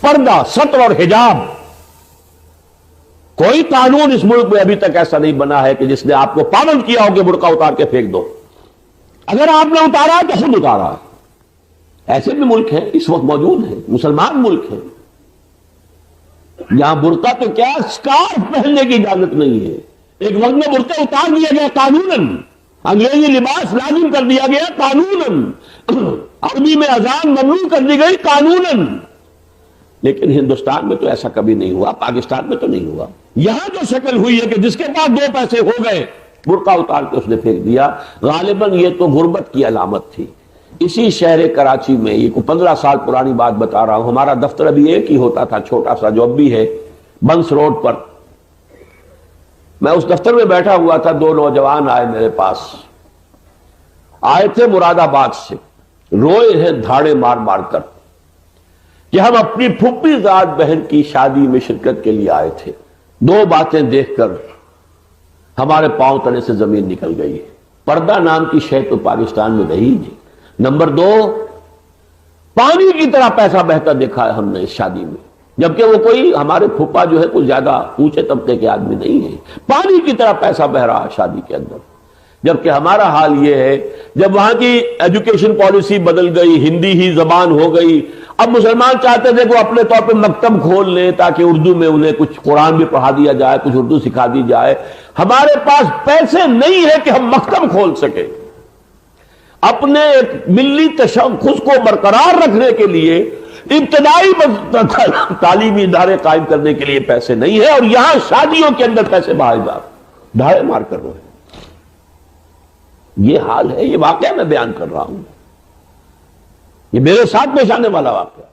پردہ، سطر اور حجاب، کوئی قانون اس ملک میں ابھی تک ایسا نہیں بنا ہے کہ جس نے آپ کو پابند کیا ہو کہ برقع اتار کے پھینک دو. اگر آپ نے اتارا تو خود اتارا. ایسے بھی ملک ہیں اس وقت موجود ہیں، مسلمان ملک ہیں، یہاں برقع تو کیا اسکارف پہننے کی اجازت نہیں ہے. ایک وقت میں برقع اتار دیا گیا قانوناً، انگریزی لباس لازم کر دیا گیا قانوناً، عربی میں اذان ممنوع کر دی گئی قانوناً. لیکن ہندوستان میں تو ایسا کبھی نہیں ہوا، پاکستان میں تو نہیں ہوا. یہاں جو شکل ہوئی ہے کہ جس کے پاس دو پیسے ہو گئے برقع اتار کے اس نے پھینک دیا. غالباً یہ تو غربت کی علامت تھی. اسی شہر کراچی میں، یہ 15 سال پرانی بات بتا رہا ہوں، ہمارا دفتر ابھی ایک ہی ہوتا تھا، چھوٹا سا جو اب بھی ہے، بنس روڈ پر. میں اس دفتر میں بیٹھا ہوا تھا، دو نوجوان آئے میرے پاس. آئے تھے مراد آباد سے، روئے ہیں دھاڑے مار مار کر کہ ہم اپنی پھوپھی زاد بہن کی شادی میں شرکت کے لیے آئے تھے. دو باتیں دیکھ کر ہمارے پاؤں تلے سے زمین نکل گئی. پردہ نام کی شے تو پاکستان میں رہی نہیں. نمبر دو، پانی کی طرح پیسہ بہتا دیکھا ہے ہم نے اس شادی میں، جبکہ وہ کوئی ہمارے پھوپھا جو ہے کوئی زیادہ اونچے طبقے کے آدمی نہیں ہے. پانی کی طرح پیسہ بہ رہا ہے شادی کے اندر. جبکہ ہمارا حال یہ ہے، جب وہاں کی ایجوکیشن پالیسی بدل گئی، ہندی ہی زبان ہو گئی، اب مسلمان چاہتے تھے کہ اپنے طور پہ مکتب کھول لیں تاکہ اردو میں انہیں کچھ قرآن بھی پڑھا دیا جائے، کچھ اردو سکھا دی جائے. ہمارے پاس پیسے نہیں ہے کہ ہم مکتب کھول سکیں. اپنے ایک ملی تشخص کو برقرار رکھنے کے لیے ابتدائی تعلیمی ادارے قائم کرنے کے لیے پیسے نہیں ہے، اور یہاں شادیوں کے اندر پیسے بہائے جا ڈھاڑے مار کر رہے ہیں. یہ حال ہے. یہ واقعہ میں بیان کر رہا ہوں، یہ میرے ساتھ پیش آنے والا واقعہ.